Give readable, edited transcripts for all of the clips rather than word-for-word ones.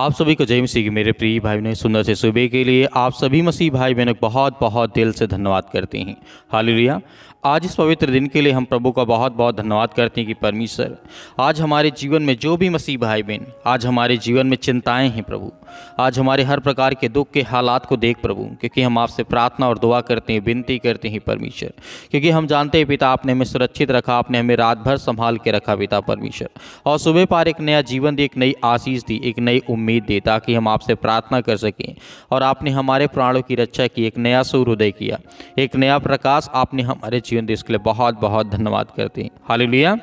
आप सभी को जय मसीह की मेरे प्रिय भाई बहनों, सुंदर से सुबह के लिए आप सभी मसीह भाई बहनों को बहुत बहुत दिल से धन्यवाद करते हैं। हालेलुया। आज इस पवित्र दिन के लिए हम प्रभु का बहुत बहुत धन्यवाद करते हैं कि परमेश्वर आज हमारे जीवन में जो भी मसीह भाई बहन आज हमारे जीवन में चिंताएं हैं प्रभु, आज हमारे हर प्रकार के दुख के हालात को देख प्रभु, क्योंकि हम आपसे प्रार्थना और दुआ करते हैं, विनती करते हैं परमेश्वर, क्योंकि हम जानते हैं पिता आपने हमें सुरक्षित रखा, आपने हमें रात भर संभाल के रखा पिता परमेश्वर, और सुबह पार एक नया जीवन दी, एक नई आशीष दी, एक नई उम्मीद दी, ताकि हम आपसे प्रार्थना कर सकें। और आपने हमारे प्राणों की रक्षा की, एक नया सूर्योदय किया, एक नया प्रकाश आपने हमारे जीवन दी, इसके लिए बहुत बहुत धन्यवाद करते हैं। हालेलुया।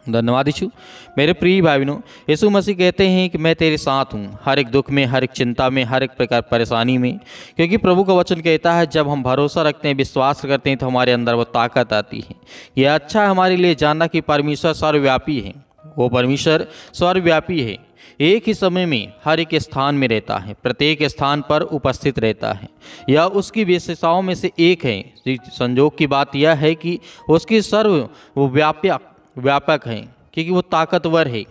धन्यवाद यीशु। मेरे प्रिय भाई बहनों, यीशु मसीह कहते हैं कि मैं तेरे साथ हूँ हर एक दुख में, हर एक चिंता में, हर एक प्रकार परेशानी में, क्योंकि प्रभु का वचन कहता है जब हम भरोसा रखते हैं, विश्वास करते हैं तो हमारे अंदर वो ताकत आती है। यह अच्छा है हमारे लिए जानना कि परमेश्वर सर्वव्यापी है। वो परमेश्वर सर्वव्यापी है, एक ही समय में हर एक स्थान में रहता है, प्रत्येक स्थान पर उपस्थित रहता है। यह उसकी विशेषताओं में से एक है। संजोग की बात यह है कि उसकी वो व्यापक है, क्योंकि वो ताकतवर है,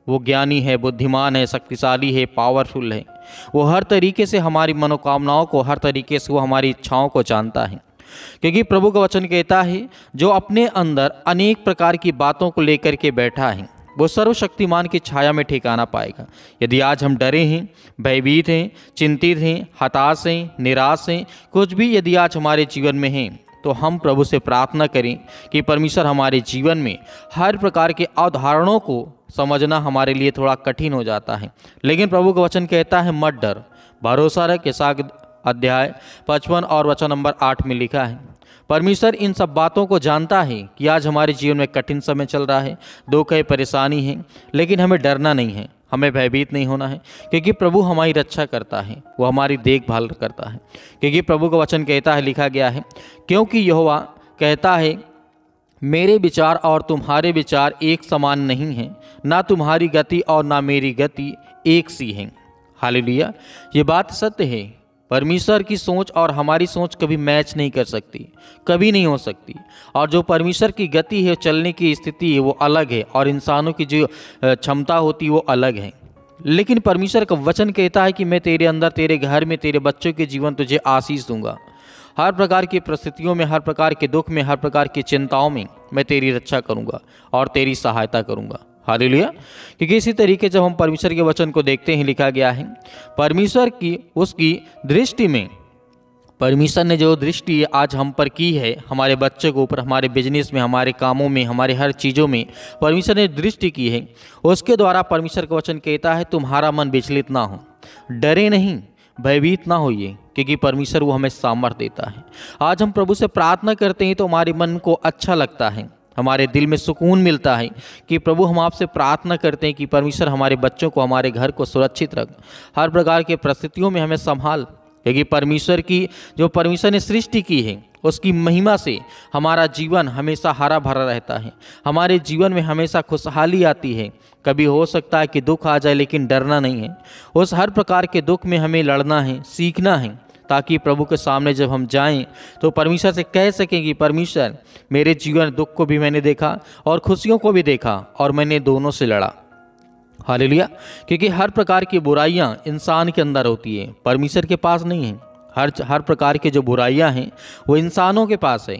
वो ज्ञानी है, बुद्धिमान है, शक्तिशाली है, पावरफुल है। वो हर तरीके से हमारी मनोकामनाओं को, हर तरीके से वो हमारी इच्छाओं को जानता है, क्योंकि प्रभु का वचन कहता है जो अपने अंदर अनेक प्रकार की बातों को लेकर के बैठा है वो सर्वशक्तिमान की छाया में ठिकाना पाएगा। यदि आज हम डरे हैं, भयभीत हैं, चिंतित हैं, हताश हैं, निराश हैं, कुछ भी यदि आज हमारे जीवन में हैं, तो हम प्रभु से प्रार्थना करें कि परमेश्वर हमारे जीवन में हर प्रकार के अवधारणाओं को समझना हमारे लिए थोड़ा कठिन हो जाता है, लेकिन प्रभु का वचन कहता है मत डर, भरोसा रख। इसाक अध्याय 55 और वचन नंबर 8 में लिखा है। परमेश्वर इन सब बातों को जानता है कि आज हमारे जीवन में कठिन समय चल रहा है, दुख है, परेशानी है, लेकिन हमें डरना नहीं है, हमें भयभीत नहीं होना है, क्योंकि प्रभु हमारी रक्षा करता है, वो हमारी देखभाल करता है। क्योंकि प्रभु का वचन कहता है, लिखा गया है, क्योंकि यहोवा कहता है मेरे विचार और तुम्हारे विचार एक समान नहीं हैं, ना तुम्हारी गति और ना मेरी गति एक सी है। हालेलुया। ये बात सत्य है। परमेश्वर की सोच और हमारी सोच कभी मैच नहीं कर सकती, कभी नहीं हो सकती। और जो परमेश्वर की गति है, चलने की स्थिति है, वो अलग है, और इंसानों की जो क्षमता होती है वो अलग है। लेकिन परमेश्वर का वचन कहता है कि मैं तेरे अंदर, तेरे घर में, तेरे बच्चों के जीवन तुझे आशीष दूंगा। हर प्रकार की परिस्थितियों में, हर प्रकार के दुख में, हर प्रकार की चिंताओं में मैं तेरी रक्षा करूंगा और तेरी सहायता करूंगा। हालेलुया। क्योंकि इसी तरीके जब हम परमेश्वर के वचन को देखते हैं, लिखा गया है परमेश्वर की उसकी दृष्टि में, परमेश्वर ने जो दृष्टि आज हम पर की है, हमारे बच्चे के ऊपर, हमारे बिजनेस में, हमारे कामों में, हमारे हर चीज़ों में परमेश्वर ने दृष्टि की है, उसके द्वारा परमेश्वर का वचन कहता है तुम्हारा मन विचलित ना हो, डरे नहीं, भयभीत ना होइए, क्योंकि परमेश्वर वो हमें सामर्थ देता है। आज हम प्रभु से प्रार्थना करते हैं तो हमारे मन को अच्छा लगता है, हमारे दिल में सुकून मिलता है कि प्रभु हम आपसे प्रार्थना करते हैं कि परमेश्वर हमारे बच्चों को, हमारे घर को सुरक्षित रख, हर प्रकार के परिस्थितियों में हमें संभाल, क्योंकि परमेश्वर की जो परमेश्वर ने सृष्टि की है उसकी महिमा से हमारा जीवन हमेशा हरा भरा रहता है, हमारे जीवन में हमेशा खुशहाली आती है। कभी हो सकता है कि दुख आ जाए, लेकिन डरना नहीं है। उस हर प्रकार के दुख में हमें लड़ना है, सीखना है, ताकि प्रभु के सामने जब हम जाएं तो परमेश्वर से कह सकें कि परमेश्वर मेरे जीवन दुख को भी मैंने देखा और खुशियों को भी देखा, और मैंने दोनों से लड़ा। हालेलुया। क्योंकि हर प्रकार की बुराइयां इंसान के अंदर होती है, परमेश्वर के पास नहीं है। हर प्रकार के जो बुराइयां हैं वो इंसानों के पास है,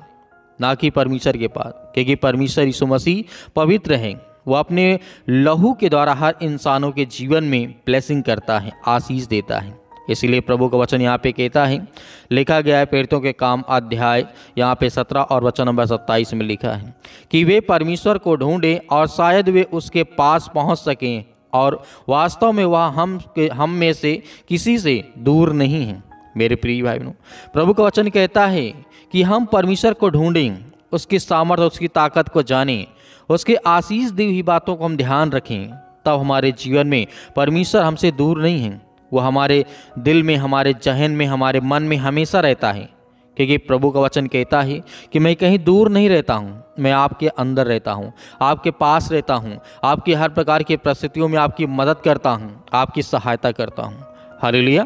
ना कि परमेश्वर के पास, क्योंकि परमेश्वर यीशु मसीह पवित्र है। वो अपने लहू के द्वारा हर इंसानों के जीवन में ब्लेसिंग करता है, आशीष देता है। इसीलिए प्रभु का वचन यहाँ पे कहता है, लिखा गया है प्रेरितों के काम अध्याय यहाँ पे 17 और वचन नंबर 27 में लिखा है कि वे परमेश्वर को ढूंढें और शायद वे उसके पास पहुँच सकें, और वास्तव में वह हम में से किसी से दूर नहीं है। मेरे प्रिय भाई बहनों, प्रभु का वचन कहता है कि हम परमेश्वर को ढूंढें, उसकी सामर्थ्य, उसकी ताकत को जानें, उसके आशीष दी हुई बातों को हम ध्यान रखें, तब हमारे जीवन में परमेश्वर हमसे दूर नहीं है। वो हमारे दिल में, हमारे जहन में, हमारे मन में हमेशा रहता है, क्योंकि प्रभु का वचन कहता है कि मैं कहीं दूर नहीं रहता हूँ, मैं आपके अंदर रहता हूँ, आपके पास रहता हूँ, आपकी हर प्रकार की परिस्थितियों में आपकी मदद करता हूँ, आपकी सहायता करता हूँ। हालेलुया।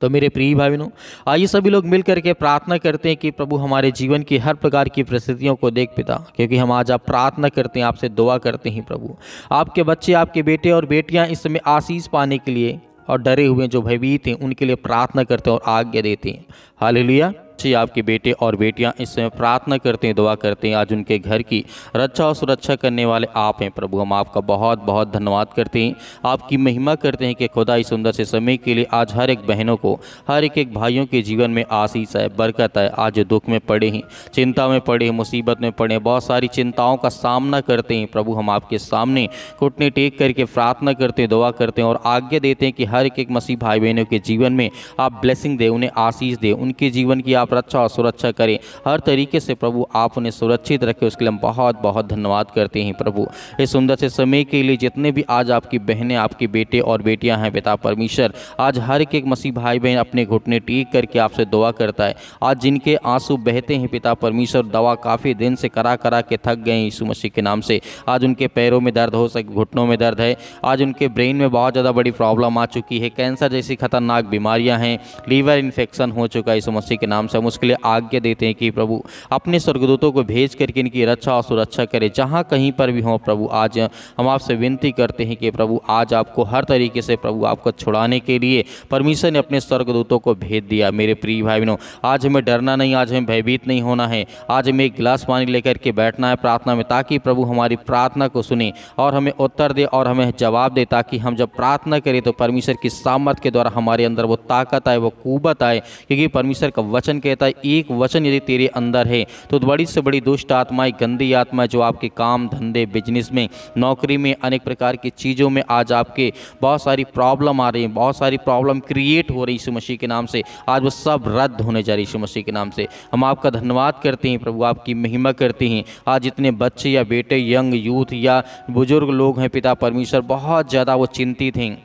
तो मेरे प्रिय भाई बहनों, आइए सभी लोग मिल करके प्रार्थना करते हैं कि प्रभु हमारे जीवन की हर प्रकार की परिस्थितियों को देख पिता, क्योंकि हम आज आप प्रार्थना करते हैं, आपसे दुआ करते हैं प्रभु। आपके बच्चे, आपके बेटे और बेटियां इस समय आशीष पाने के लिए और डरे हुए जो भयभीत हैं उनके लिए प्रार्थना करते हैं और आज्ञा देते हैं। हालेलुया। जी, आपके बेटे और बेटियां इस समय प्रार्थना करते हैं, दुआ करते हैं। आज उनके घर की रक्षा और सुरक्षा करने वाले आप हैं प्रभु। हम आपका बहुत बहुत धन्यवाद करते हैं, आपकी महिमा करते हैं कि खुदा इस सुंदर से समय के लिए आज हर एक बहनों को, हर एक भाइयों के जीवन में आशीष है, बरकत है। आज दुख में पड़े हैं, चिंता में पड़े हैं, मुसीबत में पड़े हैं, बहुत सारी चिंताओं का सामना करते हैं प्रभु। हम आपके सामने घुटने टेक करके प्रार्थना करते हैं, दुआ करते हैं और आज्ञा देते हैं कि हर एक मसीह भाई बहनों के जीवन में आप ब्लेसिंग दें, उन्हें आशीष दें, उनके जीवन की आप रक्षा और सुरक्षा करें हर तरीके से प्रभु। आप उन्हें सुरक्षित रखें, उसके लिए हम बहुत बहुत धन्यवाद करते हैं प्रभु। इस सुंदर से समय के लिए जितने भी आज आपकी बहनें, आपके बेटे और बेटियां हैं पिता परमेश्वर, आज हर एक मसीह भाई बहन अपने घुटने टेक करके आपसे दुआ करता है। आज जिनके आंसू बहते हैं पिता परमेश्वर, दवा काफ़ी दिन से करा करा के थक गए यीशु मसीह के नाम से, आज उनके पैरों में दर्द हो सके, घुटनों में दर्द है, आज उनके ब्रेन में बहुत ज़्यादा बड़ी प्रॉब्लम आ चुकी है, कैंसर जैसी खतरनाक बीमारियां हैं, लीवर इन्फेक्शन हो चुका है यीशु मसीह के नाम से। हम उसके लिए आज्ञा देते हैं कि प्रभु अपने स्वर्गदूतों को भेज करके इनकी रक्षा और सुरक्षा करे जहाँ कहीं पर भी हो प्रभु। आज हम आपसे विनती करते हैं कि प्रभु आज आपको हर तरीके से प्रभु आपको छुड़ाने के लिए परमेश्वर ने अपने स्वर्गदूतों को भेज दिया। मेरे प्रिय भाई बहनों, आज हमें डरना नहीं, आज हमें भयभीत नहीं होना है। आज हमें एक गिलास पानी लेकर के बैठना है प्रार्थना में, ताकि प्रभु हमारी प्रार्थना को सुने और हमें उत्तर दे और हमें जवाब दे, ताकि हम जब प्रार्थना करें तो परमेश्वर की सामर्थ के द्वारा हमारे अंदर वो ताकत आए, वो कुव्वत आए। क्योंकि परमेश्वर का वचन कहता है, एक वचन यदि तेरे अंदर है तो बड़ी से बड़ी दुष्ट आत्माएं, गंदी आत्माएं जो आपके काम धंधे, बिजनेस में, नौकरी में, अनेक प्रकार की चीज़ों में आज आपके बहुत सारी प्रॉब्लम आ रही हैं, बहुत सारी प्रॉब्लम क्रिएट हो रही यीशु मसीह के नाम से, आज वो सब रद्द होने जा रही यीशु मसीह के नाम से। हम आपका धन्यवाद करते हैं प्रभु, आपकी महिमा करते हैं। आज इतने बच्चे या बेटे, यंग यूथ या बुजुर्ग लोग हैं पिता परमेश्वर, बहुत ज़्यादा वो चिंतित हैं,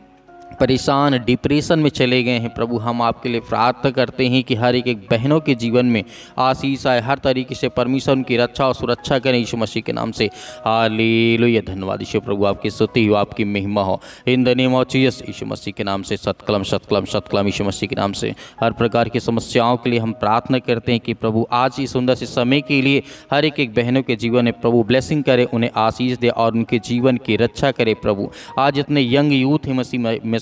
परेशान, डिप्रेशन में चले गए हैं प्रभु। हम आपके लिए प्रार्थना करते हैं कि हर एक बहनों के जीवन में आशीष आए, हर तरीके से परमेश्वर उनकी रक्षा और सुरक्षा करें यीशु मसीह के नाम से। हालेलुया। धन्यवाद यीशु प्रभु, आपकी स्तुति हो, आपकी महिमा हो। In the name of Jesus यीशु मसीह के नाम से, सतकलम सतकलम सतकलम यीशु मसीह के नाम से। हर प्रकार की समस्याओं के लिए हम प्रार्थना करते हैं कि प्रभु आज इस सुंदर से समय के लिए हर एक बहनों के जीवन में प्रभु ब्लेसिंग करे, उन्हें आशीष दे और उनके जीवन की रक्षा करे प्रभु। आज इतने यंग यूथ हैं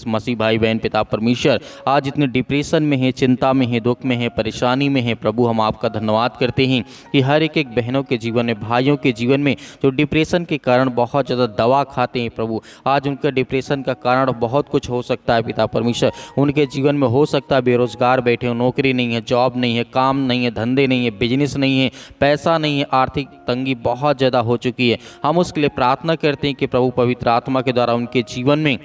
मसीह भाई बहन पिता परमेश्वर, आज इतने डिप्रेशन में है, चिंता में है, दुख में है, परेशानी में है प्रभु। हम आपका धन्यवाद करते हैं कि हर एक बहनों के जीवन में, भाइयों के जीवन में जो डिप्रेशन के कारण बहुत ज़्यादा दवा खाते हैं प्रभु, आज उनका डिप्रेशन का कारण बहुत कुछ हो सकता है पिता परमेश्वर। उनके जीवन में हो सकता है बेरोजगार बैठे हो, नौकरी नहीं है, जॉब नहीं है, काम नहीं है, धंधे नहीं है, बिजनेस नहीं है, पैसा नहीं है, आर्थिक तंगी बहुत ज़्यादा हो चुकी है। हम उसके लिए प्रार्थना करते हैं कि प्रभु पवित्र आत्मा के द्वारा उनके जीवन में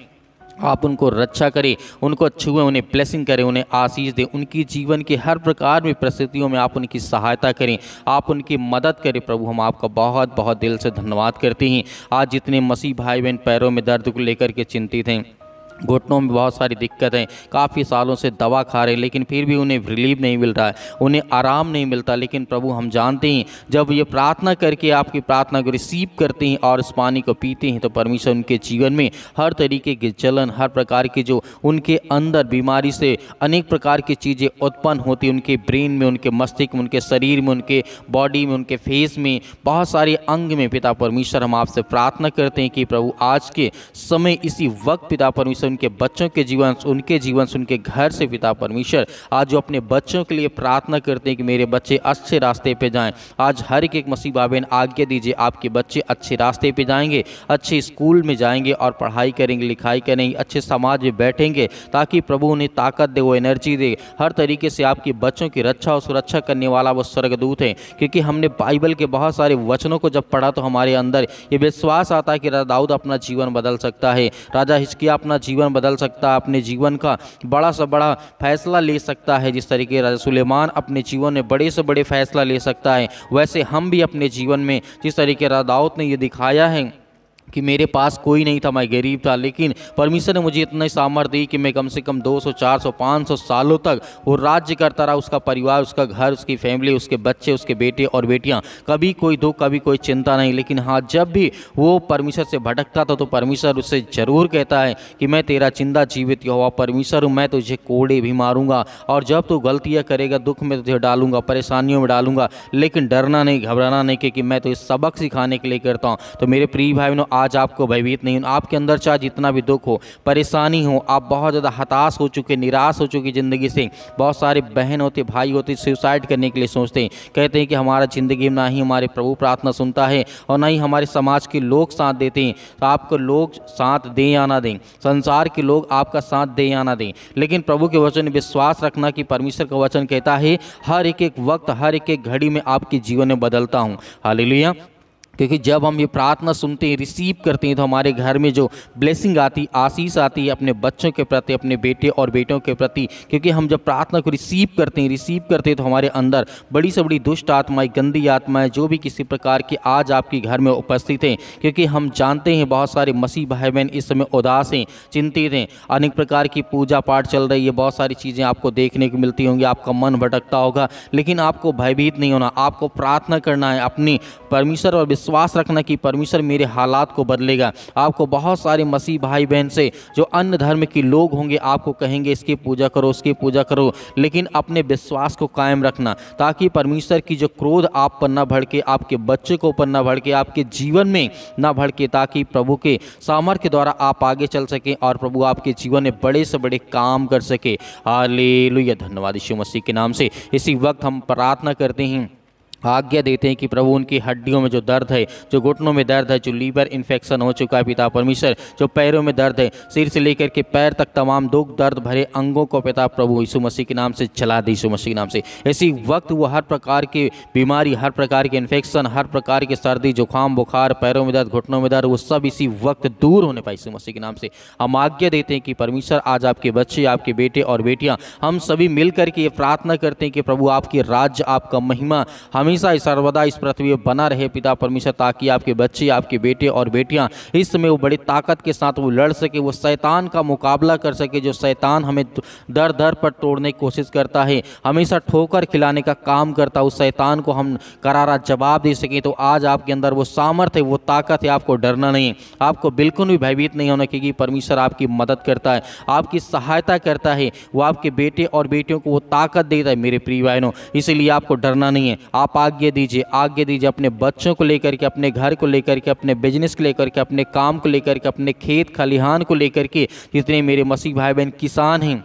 आप उनको रक्षा करें, उनको छुएं, उन्हें ब्लेसिंग करें, उन्हें आशीष दें, उनकी जीवन के हर प्रकार में परिस्थितियों में आप उनकी सहायता करें, आप उनकी मदद करें प्रभु। हम आपका बहुत बहुत दिल से धन्यवाद करते हैं। आज जितने मसीह भाई बहन पैरों में दर्द को लेकर के चिंतित हैं, घुटनों में बहुत सारी दिक्कतें, काफ़ी सालों से दवा खा रहे हैं लेकिन फिर भी उन्हें रिलीफ नहीं मिल रहा है, उन्हें आराम नहीं मिलता। लेकिन प्रभु हम जानते हैं जब ये प्रार्थना करके आपकी प्रार्थना को रिसीव करते हैं और इस पानी को पीते हैं तो परमेश्वर उनके जीवन में हर तरीके की जलन, हर प्रकार की जो उनके अंदर बीमारी से अनेक प्रकार की चीज़ें उत्पन्न होती हैं, उनके ब्रेन में, उनके मस्तिष्क में, उनके शरीर में, उनके बॉडी में, उनके फेस में, बहुत सारे अंग में पिता परमेश्वर हम आपसे प्रार्थना करते हैं कि प्रभु आज के समय इसी वक्त पिता परमेश्वर उनके बच्चों के जीवन, उनके जीवन से, उनके घर से पिता परमेश्वर आज जो अपने बच्चों के लिए प्रार्थना करते हैं कि मेरे बच्चे अच्छे रास्ते पे जाएं, आज हर एक मसीह भाई बहन आज्ञा दीजिए आपके बच्चे अच्छे रास्ते पे जाएंगे, अच्छे स्कूल में जाएंगे और पढ़ाई करेंगे, लिखाई करेंगे, अच्छे समाज में बैठेंगे, ताकि प्रभु उन्हें ताकत दे, वो एनर्जी दे। हर तरीके से आपके बच्चों की रक्षा और सुरक्षा करने वाला वो स्वर्गदूत है। क्योंकि हमने बाइबल के बहुत सारे वचनों को जब पढ़ा तो हमारे अंदर ये विश्वास आता है कि राजा दाऊद अपना जीवन बदल सकता है, राजा हिजकिय्याह अपना जीवन बदल सकता है, अपने जीवन का बड़ा से बड़ा फैसला ले सकता है। जिस तरीके राजा सुलेमान अपने जीवन में बड़े से बड़े फैसला ले सकता है, वैसे हम भी अपने जीवन में जिस तरीके राजा दाऊद ने ये दिखाया है कि मेरे पास कोई नहीं था, मैं गरीब था, लेकिन परमेश्वर ने मुझे इतना सामर्थ्य दी कि मैं कम से कम 200, 400, 500 सालों तक वो राज्य करता रहा। उसका परिवार, उसका घर, उसकी फैमिली, उसके बच्चे, उसके बेटे और बेटियां, कभी कोई दुख, कभी कोई चिंता नहीं। लेकिन हाँ, जब भी वो परमेश्वर से भटकता था तो परमेश्वर उससे ज़रूर कहता है कि मैं तेरा जिंदा जीवित यहोवा परमेश्वर हूँ, मैं तुझे कोड़े भी मारूंगा, और जब तू गलतियाँ करेगा दुख में तुझे डालूंगा, परेशानियों में डालूंगा, लेकिन डरना नहीं, घबराना नहीं, क्योंकि मैं तो इस सबक सिखाने के लिए करता हूँ। तो मेरे प्रिय भाई बहनों, आज आपको भयभीत नहीं, आपके अंदर चाहे जितना भी दुख हो, परेशानी हो, आप बहुत ज़्यादा हताश हो चुके, निराश हो चुकी ज़िंदगी से। बहुत सारे बहन होते, भाई होते, सुसाइड करने के लिए सोचते हैं, कहते हैं कि हमारा ज़िंदगी में ना ही हमारे प्रभु प्रार्थना सुनता है और ना ही हमारे समाज के लोग साथ देते हैं। तो आपको लोग साथ दें या ना दें, संसार के लोग आपका साथ दें या ना दें, लेकिन प्रभु के वचन में विश्वास रखना कि परमेश्वर का वचन कहता है हर एक वक्त, हर एक घड़ी में आपके जीवन में बदलता हूँ। हालेलुया। क्योंकि जब हम ये प्रार्थना सुनते हैं, रिसीव करते हैं, तो हमारे घर में जो ब्लेसिंग आती, आशीष आती है अपने बच्चों के प्रति, अपने बेटे और बेटों के प्रति। क्योंकि हम जब प्रार्थना को रिसीव करते हैं तो हमारे अंदर बड़ी से बड़ी दुष्ट आत्माएं, गंदी आत्माएं, जो भी किसी प्रकार की आज आपके घर में उपस्थित हैं, क्योंकि हम जानते हैं बहुत सारे मसीह भाई बहन इस समय उदास हैं, चिंतित हैं, अनेक प्रकार की पूजा पाठ चल रही है, बहुत सारी चीज़ें आपको देखने को मिलती होंगी, आपका मन भटकता होगा, लेकिन आपको भयभीत नहीं होना, आपको प्रार्थना करना है, अपनी परमेश्वर और विश्वास रखना कि परमेश्वर मेरे हालात को बदलेगा। आपको बहुत सारे मसीह भाई बहन से, जो अन्य धर्म के लोग होंगे, आपको कहेंगे इसकी पूजा करो, उसकी पूजा करो, लेकिन अपने विश्वास को कायम रखना, ताकि परमेश्वर की जो क्रोध आप पर न भड़के, आपके बच्चे को ऊपर न भड़के, आपके जीवन में न भड़के, ताकि प्रभु के सामर्थ्य के द्वारा आप आगे चल सकें और प्रभु आपके जीवन में बड़े से बड़े काम कर सके। हालेलुया। धन्यवाद यीशु मसीह के नाम से। इसी वक्त हम प्रार्थना करते हैं, आज्ञा देते हैं कि प्रभु उनकी हड्डियों में जो दर्द है, जो घुटनों में दर्द है, जो लीवर इन्फेक्शन हो चुका है पिता परमेश्वर, जो पैरों में दर्द है, सिर से लेकर के पैर तक तमाम दुख दर्द भरे अंगों को पिता प्रभु यीशु मसीह के नाम से चला दे, यीशु मसीह के नाम से। इसी वक्त वो हर प्रकार की बीमारी, हर प्रकार के इन्फेक्शन, हर प्रकार की सर्दी, जुकाम, बुखार, पैरों में दर्द, घुटनों में दर्द, वो सब इसी वक्त दूर होने पाए यीशु मसीह के नाम से। हम आज्ञा देते हैं कि परमेश्वर आज आपके बच्चे, आपके बेटे और बेटियां, हम सभी मिल करके ये प्रार्थना करते हैं कि प्रभु आपकी राज्य, आपका महिमा हमेशा सर्वदा इस पृथ्वी पर बना रहे पिता परमेश्वर, ताकि आपके बच्चे, आपके बेटे और बेटियां इस समय वो बड़ी ताकत के साथ वो लड़ सके, वो शैतान का मुकाबला कर सके, जो शैतान हमें दर दर पर तोड़ने की कोशिश करता है, हमेशा ठोकर खिलाने का काम करता है, उस शैतान को हम करारा जवाब दे सकें। तो आज आपके अंदर वो सामर्थ्य है, वो ताकत है, आपको डरना नहीं है, आपको बिल्कुल भी भयभीत नहीं होना, क्योंकि परमेश्वर आपकी मदद करता है, आपकी सहायता करता है, वो आपके बेटे और बेटियों को वो ताकत देता है मेरे प्रिय बहनों। इसीलिए आपको डरना नहीं है। आप आज्ञा दीजिए अपने बच्चों को लेकर के, अपने घर को लेकर के, अपने बिजनेस को लेकर के, अपने काम को लेकर के, अपने खेत खलिहान को लेकर के, जितने मेरे मसीह भाई बहन किसान हैं,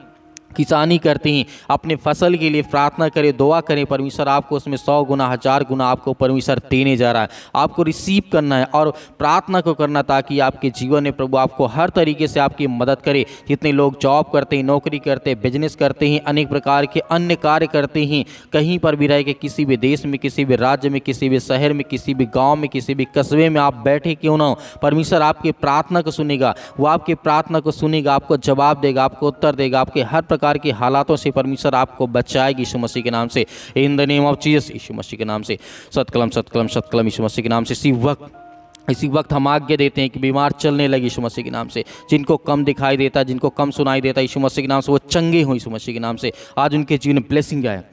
किसानी करते हैं, अपने फसल के लिए प्रार्थना करें, दुआ करें, परमेश्वर आपको उसमें 100 गुना 1000 गुना आपको परमेश्वर देने जा रहा है। आपको रिसीव करना है और प्रार्थना को करना, ताकि आपके जीवन में प्रभु आपको हर तरीके से आपकी मदद करे। जितने लोग जॉब करते हैं, नौकरी करते हैं, बिजनेस करते हैं, अनेक प्रकार के अन्य कार्य करते हैं, कहीं पर भी रह के, किसी भी देश में, किसी भी राज्य में, किसी भी शहर में, किसी भी गाँव में, किसी भी कस्बे में आप बैठे क्यों ना हो, परमेश्वर आपकी प्रार्थना को सुनेगा, वो आपकी प्रार्थना को सुनेगा, आपको जवाब देगा, आपको उत्तर देगा, आपके हर प्रकार के हालातों से परमेश्वर आपको बचाएगी यीशु मसीह के नाम से, in the name of Jesus, यीशु मसीह के नाम से। सतकलम सतकलम सतकलम यीशु मसीह के नाम से। इसी वक्त हम आज्ञा देते हैं कि बीमार चलने लगे यीशु मसीह के नाम से, जिनको कम दिखाई देता, जिनको कम सुनाई देता, यीशु मसीह के नाम से वो चंगे हों यीशु मसीह के नाम से। आज उनके जीवन में ब्लेसिंग आए,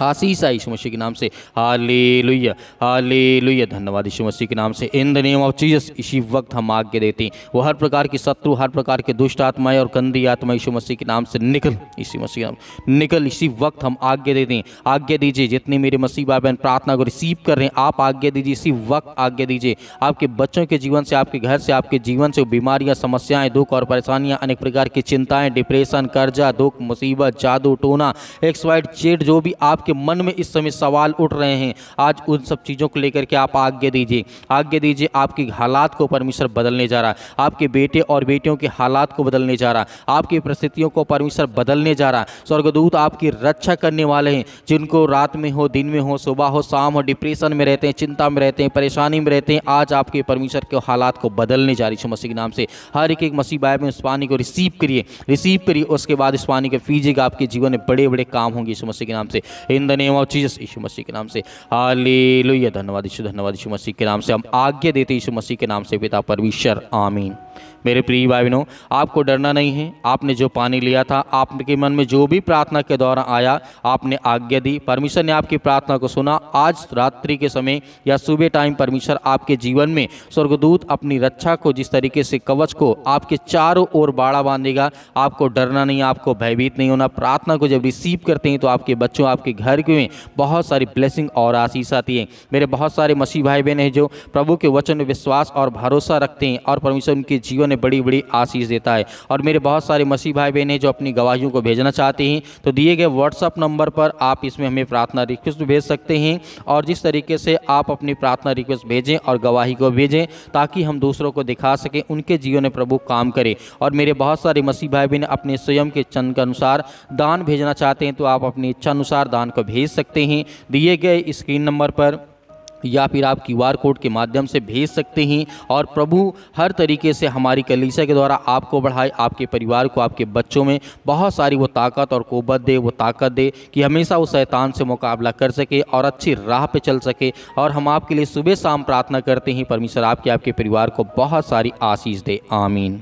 आशीष आई यीशु मसीह के नाम से। Hallelujah hallelujah. धन्यवाद यीशु मसीह के नाम से, in the name of Jesus. इसी वक्त हम आज्ञा देते हैं, वो हर प्रकार की शत्रु, हर प्रकार के दुष्ट आत्माएं और गंदी आत्मा यीशु मसीह के नाम से निकल, यीशु मसीह के नाम निकल। इसी वक्त हम आज्ञा देते हैं, आज्ञा दीजिए जितने मेरे मसीह भाई बहन प्रार्थना को रिसीव कर रहे हैं, आप आज्ञा दीजिए, इसी वक्त आज्ञा दीजिए, आपके बच्चों के जीवन से, आपके घर से, आपके जीवन से बीमारियां, समस्याएं, दुख और परेशानियां, अनेक प्रकार की चिंताएं, डिप्रेशन, कर्जा, दुख, मुसीबत, जादू टोना, XYZ जो भी आपके मन में इस समय सवाल उठ रहे हैं, आज उन सब चीज़ों को लेकर के आप आज्ञा दीजिए, आज्ञा दीजिए। आपकी हालात को परमेश्वर बदलने जा रहा है, आपके बेटे और बेटियों के हालात को बदलने जा रहा है, आपकी परिस्थितियों को परमेश्वर बदलने जा रहा है। स्वर्गदूत आपकी रक्षा करने वाले हैं, जिनको रात में हो, दिन में हो, सुबह हो, शाम हो, डिप्रेशन में रहते हैं, चिंता में रहते हैं, परेशानी में रहते हैं, आज आपके परमेश्वर के हालात को बदलने जा रही है यीशु मसीह के नाम से। हर एक मसीह भाई में उस पानी को रिसीव करिए, उसके बाद इस पानी को पीजिएगा, आपके जीवन में बड़े बड़े काम होंगे यीशु मसीह के नाम से, in the name of Jesus, यीशु मसीह के नाम से। हालेलुया, धन्यवाद यीशु मसीह के नाम से हम आज्ञा देते यीशु मसीह के नाम से पिता परमेश्वर, आमीन। मेरे प्रिय भाई बहनों, आपको डरना नहीं है। आपने जो पानी लिया था, आपके मन में जो भी प्रार्थना के दौरान आया, आपने आज्ञा दी, परमेश्वर ने आपकी प्रार्थना को सुना। आज रात्रि के समय या सुबह टाइम परमेश्वर आपके जीवन में स्वर्गदूत अपनी रक्षा को, जिस तरीके से कवच को आपके चारों ओर बाड़ा बांधेगा। आपको डरना नहीं, आपको भयभीत नहीं होना। प्रार्थना को जब रिसीव करते हैं तो आपके बच्चों, आपके घर में बहुत सारी ब्लेसिंग और आशीष आती है। मेरे बहुत सारे मसीह भाई बहन हैं जो प्रभु के वचन में विश्वास और भरोसा रखते हैं और परमेश्वर उनके जीवन में बड़ी बड़ी आशीष देता है। और मेरे बहुत सारे मसीह भाई बहन हैं जो अपनी गवाहियों को भेजना चाहते हैं, तो दिए गए व्हाट्सएप नंबर पर आप इसमें हमें प्रार्थना रिक्वेस्ट भेज सकते हैं। और जिस तरीके से आप अपनी प्रार्थना रिक्वेस्ट भेजें और गवाही को भेजें, ताकि हम दूसरों को दिखा सकें उनके जीवन में प्रभु काम करे। और मेरे बहुत सारे मसीह भाई बहन अपने स्वयं के चंद के अनुसार दान भेजना चाहते हैं, तो आप अपनी इच्छा अनुसार दान को भेज सकते हैं दिए गए स्क्रीन नंबर पर, या फिर आप क्यूआर कोड के माध्यम से भेज सकते हैं। और प्रभु हर तरीके से हमारी कलीसिया के द्वारा आपको बढ़ाए, आपके परिवार को, आपके बच्चों में बहुत सारी वो ताकत और कुव्वत दे, वो ताकत दे कि हमेशा वो शैतान से मुकाबला कर सके और अच्छी राह पे चल सके। और हम आपके लिए सुबह शाम प्रार्थना करते हैं, परमेश्वर आपके परिवार को बहुत सारी आशीष दे, आमीन।